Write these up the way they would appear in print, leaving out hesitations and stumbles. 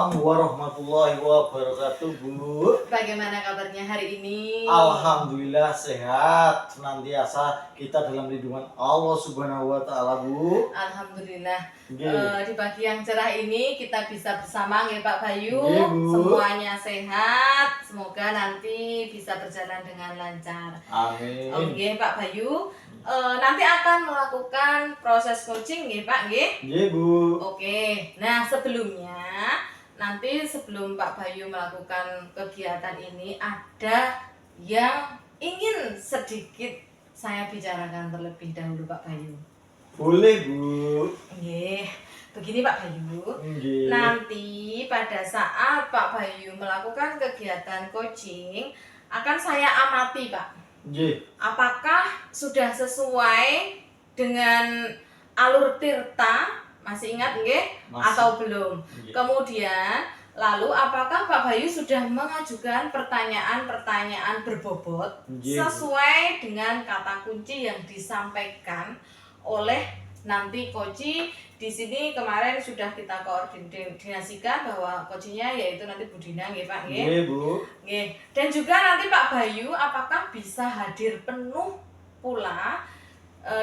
Waalaikumsalam warahmatullahi wabarakatuh, Bu. Bagaimana kabarnya hari ini? Alhamdulillah sehat. Senantiasa kita dalam lindungan Allah Subhanahu wa taala, Bu. Alhamdulillah. Nggih. Di pagi yang cerah ini kita bisa bersama ya Pak Bayu. Nggih, Bu. Semuanya sehat. Semoga nanti bisa berjalan dengan lancar. Amin. Oke Pak Bayu. Nanti akan melakukan proses coaching ya Pak, nggih? Nggih, Bu. Oke. Nah, sebelumnya nanti sebelum Pak Bayu melakukan kegiatan ini ada yang ingin sedikit saya bicarakan terlebih dahulu Pak Bayu. Boleh, Bu. Nggih. Begini Pak Bayu. Nggih. Nanti pada saat Pak Bayu melakukan kegiatan coaching akan saya amati Pak. Nggih. Apakah sudah sesuai dengan alur tirta? Masih ingat nggih? Masih. Atau belum? Nggih. Kemudian lalu apakah Pak Bayu sudah mengajukan pertanyaan-pertanyaan berbobot Nggih, Bu. sesuai dengan kata kunci yang disampaikan oleh nanti coach? Di sini kemarin sudah kita koordinasikan bahwa coachnya yaitu nanti Bu Dina nggih Pak nggih. Nggih, Bu. Nggih. Dan juga nanti Pak Bayu apakah bisa hadir penuh pula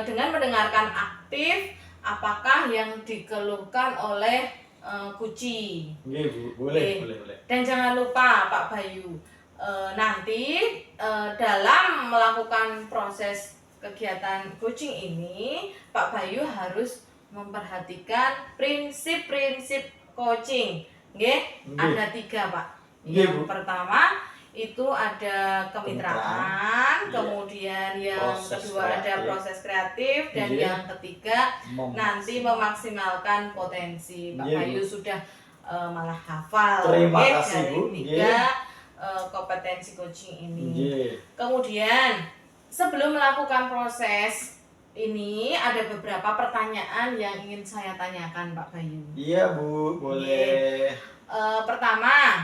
dengan mendengarkan aktif apakah yang dikeluhkan oleh Kuci. Nggih, Bu. Boleh, Nggih. boleh. Dan jangan lupa Pak Bayu nanti dalam melakukan proses kegiatan coaching ini Pak Bayu harus memperhatikan prinsip-prinsip coaching. Nggih, Nggih. ada 3 Pak. Nggih, Yang Bu. pertama itu ada kemitraan, Iya. kemudian yang Proses kedua ada kreatif. proses kreatif, dan Iya. yang ketiga nanti memaksimalkan potensi. Pak Nggih, Bu. Bayu sudah malah hafal Terima nggih, kasih, dari Bu. 3 kompetensi coaching ini. Nggih. Kemudian sebelum melakukan proses ini ada beberapa pertanyaan yang ingin saya tanyakan Pak Bayu. Iya, Bu. Boleh. Pertama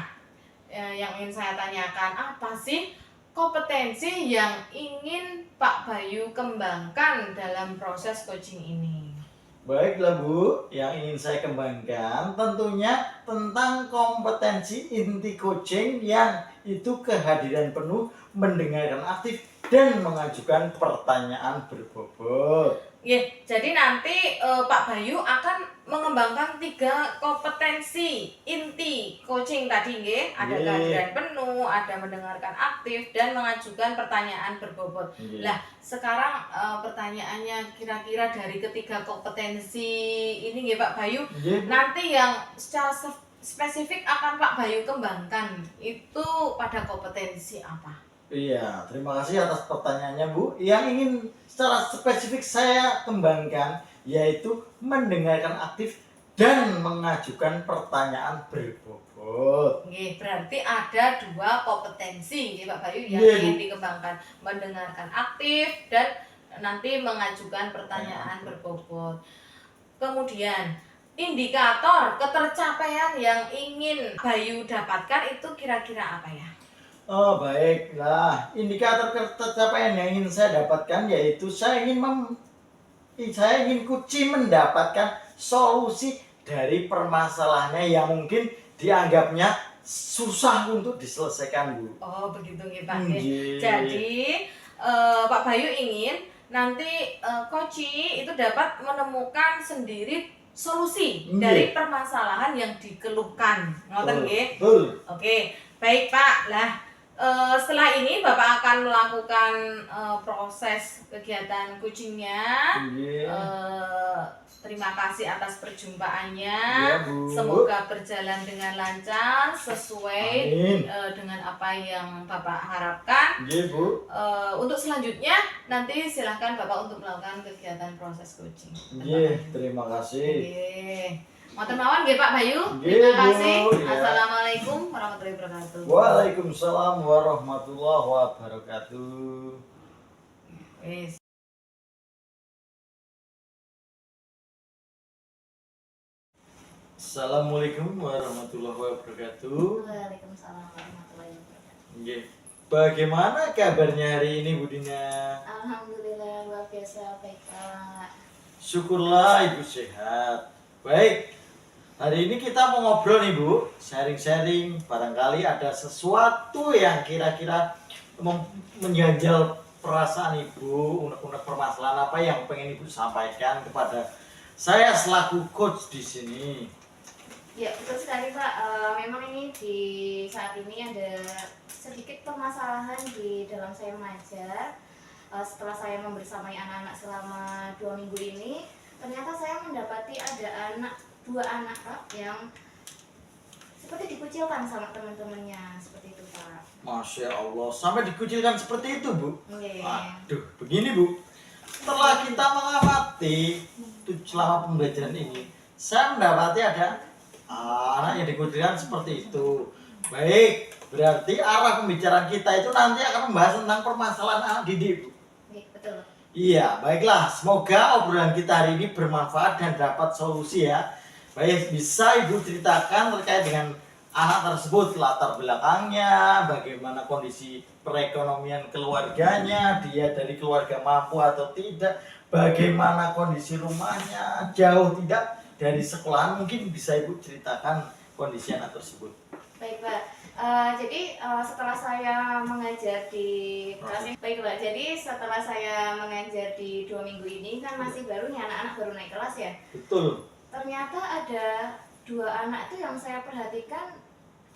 yang ingin saya tanyakan, apa sih kompetensi yang ingin Pak Bayu kembangkan dalam proses coaching ini? Baiklah, Bu, yang ingin saya kembangkan tentunya tentang kompetensi inti coaching yang itu kehadiran penuh, mendengarkan aktif, dan mengajukan pertanyaan berbobot. Jadi nanti Pak Bayu akan mengembangkan 3 kompetensi inti coaching tadi nggih. Ada Nggih. kehadiran penuh, ada mendengarkan aktif, dan mengajukan pertanyaan berbobot. Nggih. Lah, sekarang pertanyaannya kira-kira dari ketiga kompetensi ini nggih Pak Bayu, Nggih, Bu. nanti yang secara spesifik akan Pak Bayu kembangkan itu pada kompetensi apa? Iya, terima kasih atas pertanyaannya, Bu. Yang ingin secara spesifik saya kembangkan yaitu mendengarkan aktif dan mengajukan pertanyaan berbobot. Nggih, berarti ada 2 kompetensi nggih Pak Bayu yang Nggih, Bu. ingin dikembangkan, mendengarkan aktif dan nanti mengajukan pertanyaan berbobot. Kemudian indikator ketercapaian yang ingin Bayu dapatkan itu kira-kira apa ya? Oh, baiklah. Indikator pencapaian yang ingin saya dapatkan yaitu saya ingin Kuci mendapatkan solusi dari permasalahannya yang mungkin dianggapnya susah untuk diselesaikan, Bu. Oh, begitu nggih Pak. Nggih. Jadi Pak Bayu ingin nanti Koci itu dapat menemukan sendiri solusi Nggih. dari permasalahan yang dikeluhkan. Ngoten nggih? Betul. Oke, baik Pak. Lah, setelah ini Bapak akan melakukan proses kegiatan coachingnya. Nggih. Terima kasih atas perjumpaannya. Iya, Bu. Semoga berjalan dengan lancar sesuai Amin. dengan apa yang Bapak harapkan. Nggih, Bu. Untuk selanjutnya nanti silahkan Bapak untuk melakukan kegiatan proses coaching. Nggih, terima kasih. Nggih. Matur mawon nggih Pak Bayu. Nggih, Terima kasih. Bu. Ya. Assalamualaikum warahmatullahi wabarakatuh. Waalaikumsalam warahmatullahi wabarakatuh. Wis. Assalamualaikum warahmatullahi wabarakatuh. Waalaikumsalam warahmatullahi wabarakatuh. Nggih. Bagaimana kabarnya hari ini, Bu Dina? Alhamdulillah luar biasa baik Pak. Syukurlah Ibu sehat. Baik. Hari ini kita mau ngobrol nih Bu, sharing-sharing. Barangkali ada sesuatu yang kira-kira mengganjal perasaan Ibu, unek-unek permasalahan apa yang pengen Ibu sampaikan kepada saya selaku coach di sini. Ya, betul sekali Pak. Memang ini di saat ini ada sedikit permasalahan di dalam saya mengajar. Setelah saya membersamai anak-anak selama 2 minggu ini, ternyata saya mendapati ada dua anak Pak yang seperti dikucilkan sama teman-temannya, seperti itu Pak. Masya Allah, sampai dikucilkan seperti itu Bu. Oke. Aduh, begini Bu. Setelah kita mengamati selama pembelajaran ini, saya mendapati ada anak yang dikucilkan seperti itu. Baik, berarti arah pembicaraan kita itu nanti akan membahas tentang permasalahan anak didik Bu. Oke, betul. Iya, baiklah. Semoga obrolan kita hari ini bermanfaat dan dapat solusi ya. Baik, bisa Ibu ceritakan terkait dengan anak tersebut, latar belakangnya, bagaimana kondisi perekonomian keluarganya, dia dari keluarga mampu atau tidak, bagaimana kondisi rumahnya, jauh tidak dari sekolahan, mungkin bisa Ibu ceritakan kondisi anak tersebut. Baik Pak. Jadi setelah saya mengajar di kelas ini, baik Pak. Jadi setelah saya mengajar di 2 minggu ini kan masih baru nih, anak-anak baru naik kelas ya. Betul. Ternyata ada 2 anak itu yang saya perhatikan,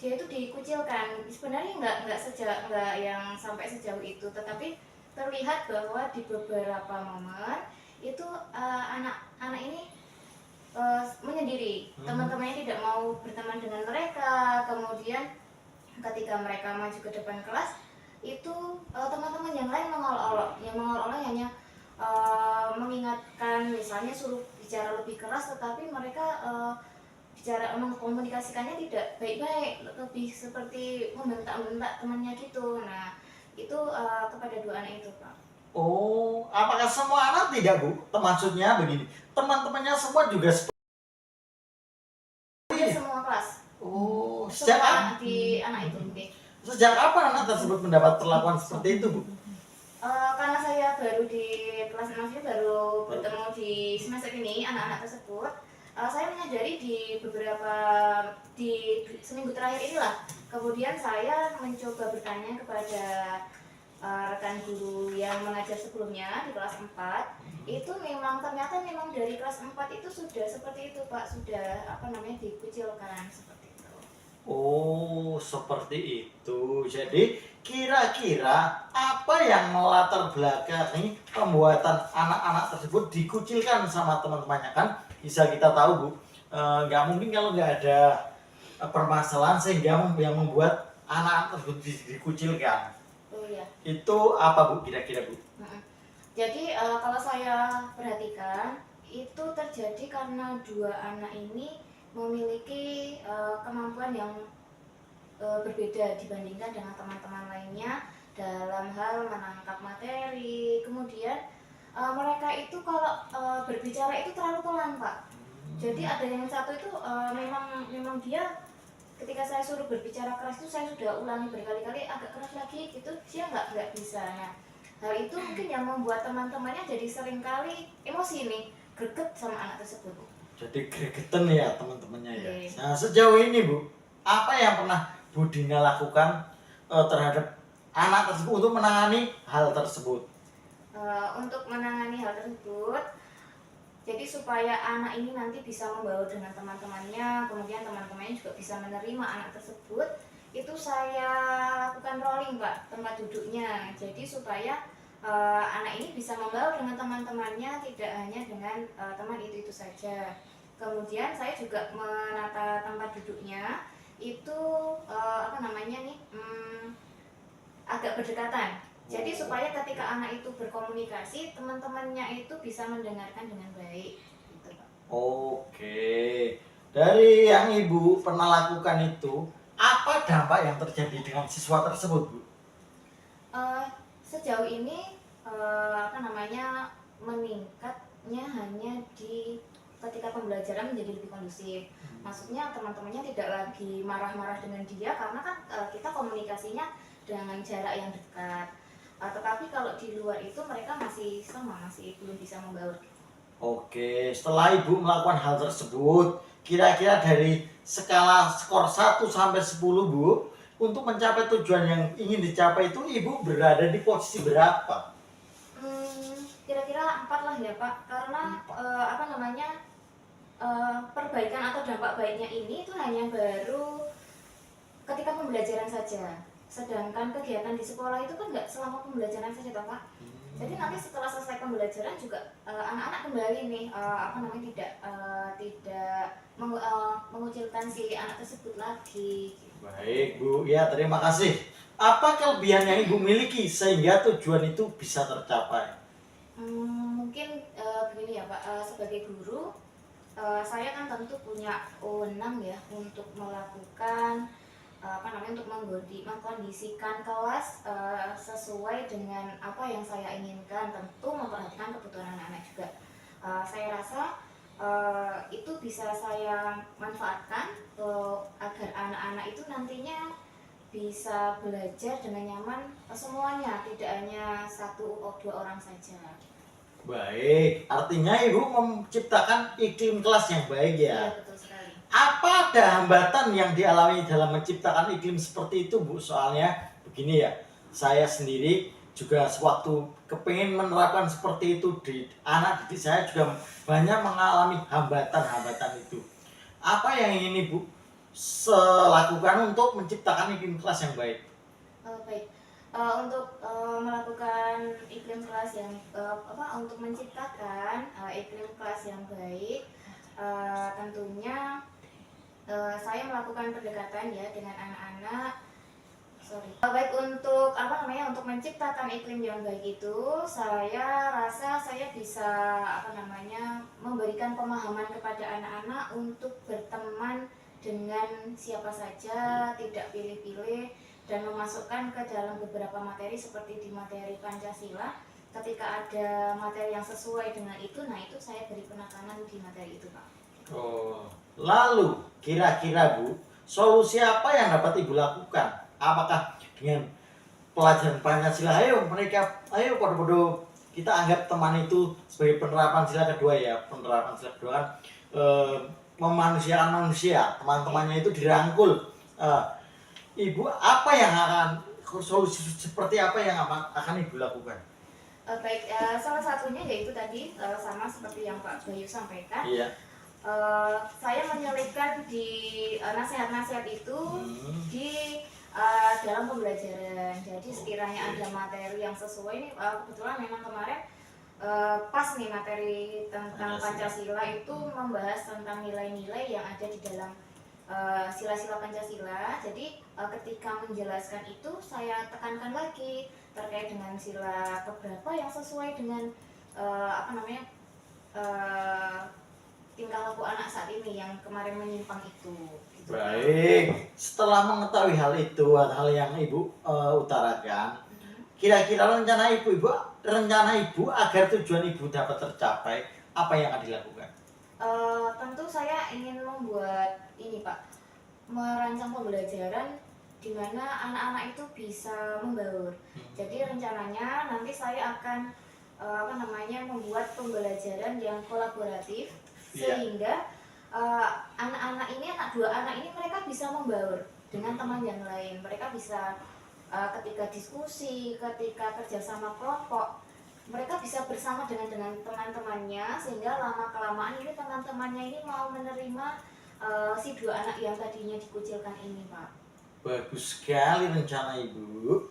dia itu dikucilkan. Sebenarnya nggak yang sampai sejauh itu, tetapi terlihat bahwa di beberapa momen itu anak-anak ini menyendiri. Teman-temannya tidak mau berteman dengan mereka. Kemudian ketika mereka maju ke depan kelas, itu teman-teman yang lain mengolok-olok. Yang mengolok-olok hanya mengingatkan, misalnya suruh bicara lebih keras, tetapi mereka bicara mengkomunikasikannya tidak baik-baik, lebih seperti membentak-bentak temannya gitu. Nah, itu kepada 2 anak itu Pak. Oh, apakah semua anak tidak Bu? Maksudnya begini, teman-temannya semua juga seperti Hampir semua kelas. Oh, Semua di anak itu. Oke. sejak kapan anak tersebut mendapat perlakuan seperti itu Bu? Karena saya baru di kelas 6 ini, baru bertemu di semester ini anak-anak tersebut, saya menyadari di seminggu terakhir inilah. Kemudian saya mencoba bertanya kepada rekan guru yang mengajar sebelumnya di kelas 4. Itu ternyata memang dari kelas 4 itu sudah seperti itu Pak, sudah dikucilkan seperti itu. Oh, seperti itu. Jadi, kira-kira apa yang melatar belakangi pembuatan anak-anak tersebut dikucilkan sama teman-temannya? Kan bisa kita tahu Bu, nggak mungkin kalau nggak ada permasalahan sehingga yang membuat anak tersebut dikucilkan. Oh iya. Itu apa Bu kira-kira Bu? Jadi kalau saya perhatikan itu terjadi karena 2 anak ini memiliki kemampuan yang berbeda dibandingkan dengan teman-teman lainnya dalam hal menangkap materi. Kemudian mereka itu kalau berbicara itu terlalu pelan Pak. Jadi ada yang satu itu memang dia, ketika saya suruh berbicara keras itu saya sudah ulangi berkali-kali, agak keras lagi gitu, dia nggak bisa. Nah, hal itu mungkin yang membuat teman-temannya jadi seringkali emosi nih, greget sama anak tersebut. Jadi gregetan ya teman-temannya ya. Iya. Nah, sejauh ini Bu, apa yang pernah Bu Dina lakukan terhadap anak tersebut untuk menangani hal tersebut? Untuk menangani hal tersebut, jadi supaya anak ini nanti bisa membaur dengan teman-temannya, kemudian teman-temannya juga bisa menerima anak tersebut, itu saya lakukan rolling Pak, tempat duduknya. Jadi supaya anak ini bisa membaur dengan teman-temannya, tidak hanya dengan teman itu saja. Kemudian saya juga menata tempat duduknya itu agak berdekatan. Jadi supaya ketika anak itu berkomunikasi, teman-temannya itu bisa mendengarkan dengan baik. Gitu, Pak. Oke, dari yang Ibu pernah lakukan itu, apa dampak yang terjadi dengan siswa tersebut Bu? Sejauh ini meningkatnya hanya di ketika pembelajaran menjadi lebih kondusif. Maksudnya teman-temannya tidak lagi marah-marah dengan dia, karena kan kita komunikasinya dengan jarak yang dekat. Tetapi kalau di luar itu mereka masih belum bisa membaur. Oke, setelah Ibu melakukan hal tersebut, kira-kira dari skala skor 1 sampai 10, Bu, untuk mencapai tujuan yang ingin dicapai itu Ibu berada di posisi berapa? Kira-kira 4 lah ya Pak, karena apa namanya, perbaikan atau dampak baiknya ini itu hanya baru ketika pembelajaran saja. Sedangkan kegiatan di sekolah itu kan nggak selama pembelajaran saja toh Pak. Jadi nanti setelah selesai pembelajaran juga anak-anak kembali nih apa namanya tidak mengucilkan si anak tersebut lagi. Baik, Bu. Ya, terima kasih. Apa kelebihan yang Ibu miliki sehingga tujuan itu bisa tercapai? Mungkin begini ya Pak, sebagai guru saya kan tentu punya wewenang ya untuk melakukan apa namanya untuk mengkondisikan kelas sesuai dengan apa yang saya inginkan, tentu memperhatikan kebutuhan anak-anak juga. Saya rasa itu bisa saya manfaatkan agar anak-anak itu nantinya bisa belajar dengan nyaman semuanya, tidak hanya 1 atau 2 orang saja. Baik, artinya Ibu menciptakan iklim kelas yang baik ya. Iya, betul sekali. Apa ada hambatan yang dialami dalam menciptakan iklim seperti itu, Bu? Soalnya begini ya, saya sendiri juga sewaktu kepingin menerapkan seperti itu di anak didik saya juga banyak mengalami hambatan-hambatan itu. Apa yang ingin Ibu lakukan untuk menciptakan iklim kelas yang baik? Baik. Untuk melakukan iklim kelas yang untuk menciptakan iklim kelas yang baik, tentunya saya melakukan pendekatan ya dengan anak-anak. Baik, untuk apa namanya untuk menciptakan iklim yang baik itu, saya rasa saya bisa apa namanya memberikan pemahaman kepada anak-anak untuk berteman dengan siapa saja, tidak pilih-pilih, dan memasukkan ke dalam beberapa materi seperti di materi Pancasila. Ketika ada materi yang sesuai dengan itu, nah itu saya beri penekanan di materi itu Pak. Oh, lalu kira-kira Bu, solusi apa yang dapat Ibu lakukan? Apakah dengan pelajaran Pancasila, ayo podo-podo kita anggap teman itu sebagai penerapan sila kedua ya, penerapan sila kedua kan memanusiakan manusia, teman-temannya itu dirangkul. Ibu apa yang solusi seperti apa yang akan Ibu lakukan? Baik, salah satunya yaitu tadi sama seperti yang Pak Bayu sampaikan. Iya. Saya menyelipkan di nasihat-nasihat itu di dalam pembelajaran. Jadi sekiranya ada materi yang sesuai ini, kebetulan memang kemarin pas nih materi tentang Pancasila itu membahas tentang nilai-nilai yang ada di dalam sila-sila Pancasila. Jadi ketika menjelaskan itu saya tekankan lagi terkait dengan sila keberapa yang sesuai dengan apa namanya tingkah laku anak saat ini yang kemarin menyimpang itu. Gitu. Baik, setelah mengetahui hal itu, hal yang Ibu utarakan, kira-kira rencana Ibu agar tujuan Ibu dapat tercapai, apa yang akan dilakukan? Tentu saya ingin membuat ini Pak, merancang pembelajaran di mana anak-anak itu bisa membaur. Jadi rencananya nanti saya akan apa namanya membuat pembelajaran yang kolaboratif sehingga anak-anak ini, dua anak ini mereka bisa membaur dengan teman yang lain. Mereka bisa ketika diskusi, ketika kerjasama kelompok, mereka bisa bersama dengan teman-temannya sehingga lama kelamaan ini teman-temannya ini mau menerima si dua anak yang tadinya dikucilkan ini Pak. Bagus sekali rencana Ibu.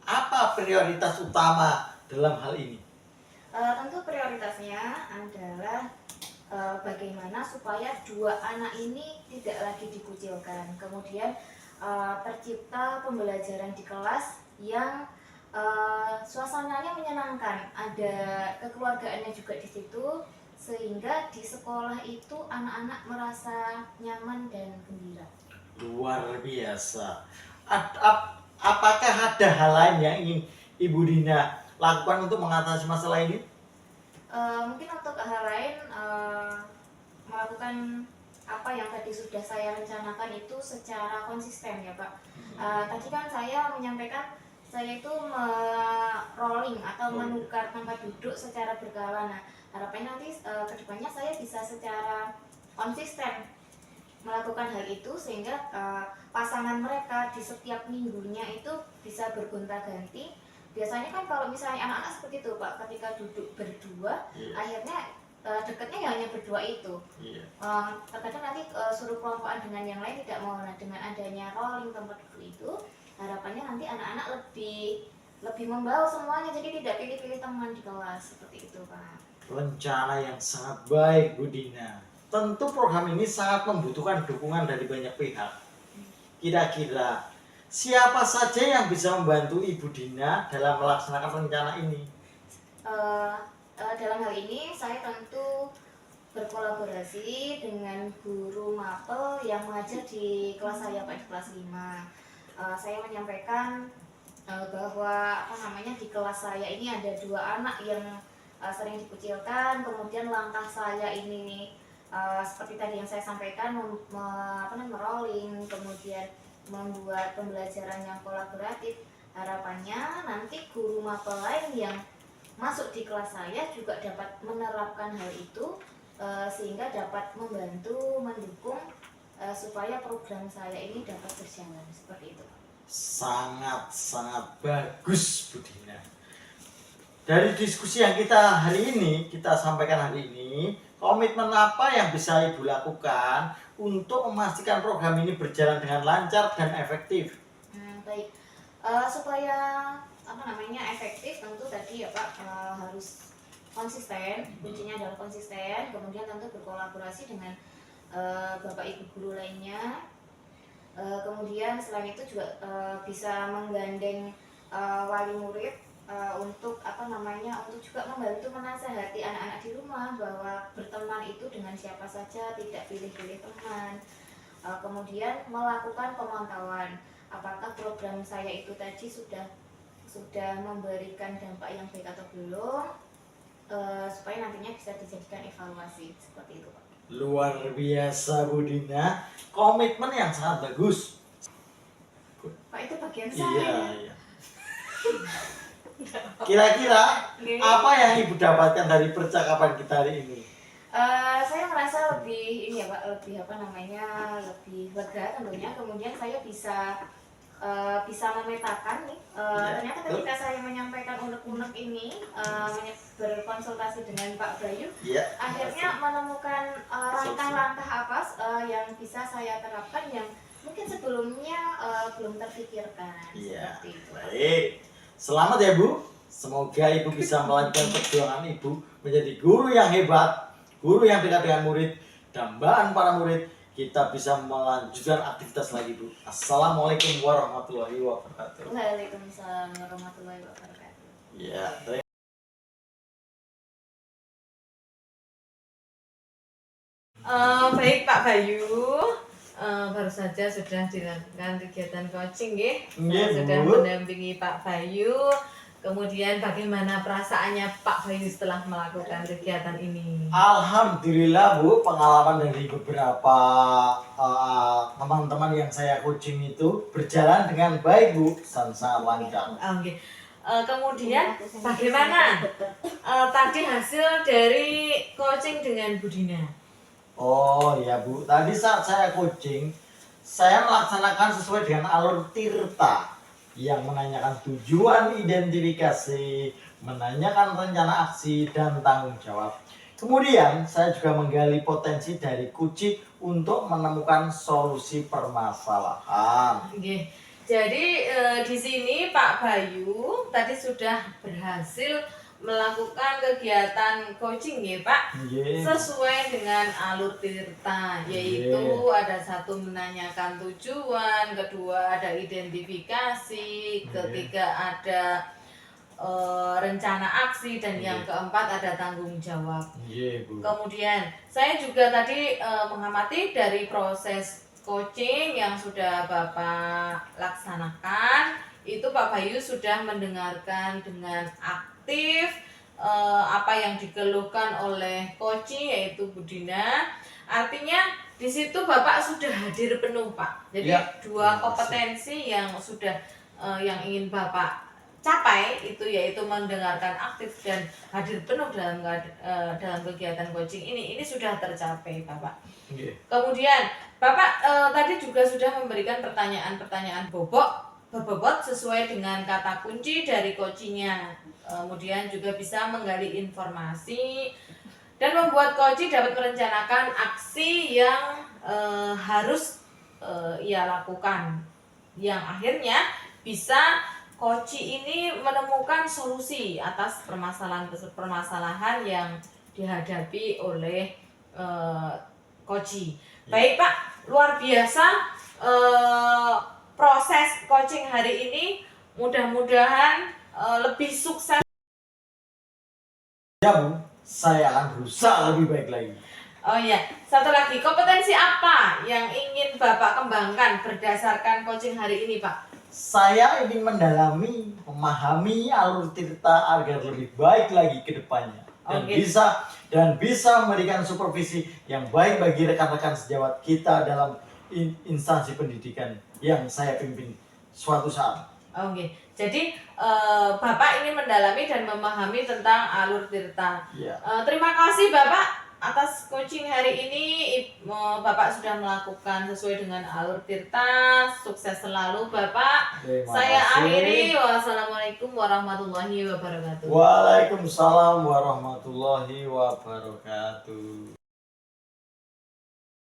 Apa prioritas utama dalam hal ini? Tentu prioritasnya adalah bagaimana supaya dua anak ini tidak lagi dikucilkan. Kemudian tercipta pembelajaran di kelas yang suasananya menyenangkan, ada kekeluargaannya juga di situ, sehingga di sekolah itu anak-anak merasa nyaman dan gembira. Luar biasa. Apakah ada hal lain yang ingin Ibu Dina lakukan untuk mengatasi masalah ini? Mungkin untuk hal lain melakukan apa yang tadi sudah saya rencanakan itu secara konsisten ya Pak. Tadi kan saya menyampaikan Saya itu rolling atau menukar tempat duduk secara berkala. Nah, harapannya nanti kedepannya saya bisa secara konsisten melakukan hal itu sehingga pasangan mereka di setiap minggunya itu bisa bergonta-ganti. Biasanya kan kalau misalnya anak-anak seperti itu Pak, ketika duduk berdua, akhirnya dekatnya ya hanya berdua itu. Terkadang nanti suruh kelompokan dengan yang lain tidak mau. Nah, dengan adanya rolling tempat duduk itu, harapannya nanti anak-anak lebih membaur semuanya, jadi tidak pilih-pilih teman di kelas seperti itu Pak. Rencana yang sangat baik Bu Dina. Tentu program ini sangat membutuhkan dukungan dari banyak pihak. Kira-kira siapa saja yang bisa membantu Ibu Dina dalam melaksanakan rencana ini? Dalam hal ini saya tentu berkolaborasi dengan guru mapel yang mengajar di kelas saya Pak, di kelas 5. Saya menyampaikan bahwa di kelas saya ini ada 2 anak yang sering dikucilkan, kemudian langkah saya ini seperti tadi yang saya sampaikan, merolling, kemudian membuat pembelajaran yang kolaboratif. Harapannya nanti guru mapel lain yang masuk di kelas saya juga dapat menerapkan hal itu sehingga dapat membantu, mendukung supaya program saya ini dapat berjalan seperti itu. Sangat bagus Bu Dina. Dari diskusi yang kita sampaikan hari ini, komitmen apa yang bisa Ibu lakukan untuk memastikan program ini berjalan dengan lancar dan efektif? Baik, supaya efektif tentu tadi ya Pak, harus konsisten. Kuncinya adalah konsisten, kemudian tentu berkolaborasi dengan Bapak Ibu guru lainnya. Kemudian selain itu juga bisa menggandeng wali murid untuk untuk juga membantu menasehati anak-anak di rumah bahwa berteman itu dengan siapa saja, tidak pilih-pilih teman. Kemudian melakukan pemantauan apakah program saya itu tadi sudah memberikan dampak yang baik atau belum, supaya nantinya bisa dijadikan evaluasi seperti itu Pak. Luar biasa Bu Dina, komitmen yang sangat bagus. Pak, itu bagian saya. Iya. Kira-kira apa yang Ibu dapatkan dari percakapan kita hari ini? Saya merasa lebih lebih lega tentunya. Kemudian saya bisa memetakan nih. Ternyata ketika saya menyampaikan unek-unek ini, berkonsultasi dengan Pak Bayu, akhirnya menemukan langkah-langkah apa yang bisa saya terapkan yang mungkin sebelumnya belum terpikirkan. Seperti itu. Baik. Selamat ya Bu. Semoga Ibu bisa melanjutkan perjuangan Ibu menjadi guru yang hebat, guru yang dekat dengan murid, dambaan para murid. Kita bisa melanjutkan aktivitas lagi Bu. Assalamualaikum warahmatullahi wabarakatuh. Waalaikumsalam warahmatullahi wabarakatuh. Ya, Baik Pak Bayu, baru saja sudah dilakukan kegiatan coaching ya. Sudah mendampingi Pak Bayu. Kemudian bagaimana perasaannya Pak Bayu setelah melakukan kegiatan ini? Alhamdulillah Bu, pengalaman dari beberapa teman-teman yang saya coaching itu berjalan dengan baik Bu, sangat lancar. Oke. Kemudian bagaimana tadi hasil dari coaching dengan Bu Dina? Oh ya Bu, tadi saat saya coaching, saya melaksanakan sesuai dengan alur Tirta yang menanyakan tujuan identifikasi, menanyakan rencana aksi, dan tanggung jawab. Kemudian saya juga menggali potensi dari Kuci untuk menemukan solusi permasalahan. Oke. Jadi di sini Pak Bayu tadi sudah berhasil melakukan kegiatan coaching ya Pak, sesuai dengan alur Tirta, yaitu ada satu menanyakan tujuan, kedua ada identifikasi, ketiga ada rencana aksi, dan yang keempat ada tanggung jawab. Kemudian saya juga tadi mengamati dari proses coaching yang sudah Bapak laksanakan, itu Pak Bayu sudah mendengarkan dengan aktif apa yang dikeluhkan oleh coaching yaitu Bu Dina. Artinya di situ Bapak sudah hadir penuh Pak. Jadi dua kompetensi yang sudah yang ingin Bapak capai itu yaitu mendengarkan aktif dan hadir penuh dalam kegiatan coaching ini sudah tercapai Bapak. Kemudian Bapak tadi juga sudah memberikan pertanyaan-pertanyaan berbobot sesuai dengan kata kunci dari coachingnya. Kemudian juga bisa menggali informasi dan membuat coach dapat merencanakan aksi yang harus ia lakukan, yang akhirnya bisa coach ini menemukan solusi atas permasalahan yang dihadapi oleh coach. Baik Pak, luar biasa proses coaching hari ini, mudah-mudahan lebih sukses. Ya Bu, saya akan berusaha lebih baik lagi. Oh iya, satu lagi, kompetensi apa yang ingin Bapak kembangkan berdasarkan coaching hari ini Pak? Saya ingin mendalami, memahami alur Tirta agar lebih baik lagi ke depannya. Dan bisa memberikan supervisi yang baik bagi rekan-rekan sejawat kita dalam instansi pendidikan yang saya pimpin suatu saat. Oke, jadi Bapak ingin mendalami dan memahami tentang alur Tirta. Ya. Terima kasih Bapak atas coaching hari ini. Bapak sudah melakukan sesuai dengan alur Tirta. Sukses selalu Bapak. Saya akhiri. Wassalamualaikum warahmatullahi wabarakatuh. Waalaikumsalam warahmatullahi wabarakatuh.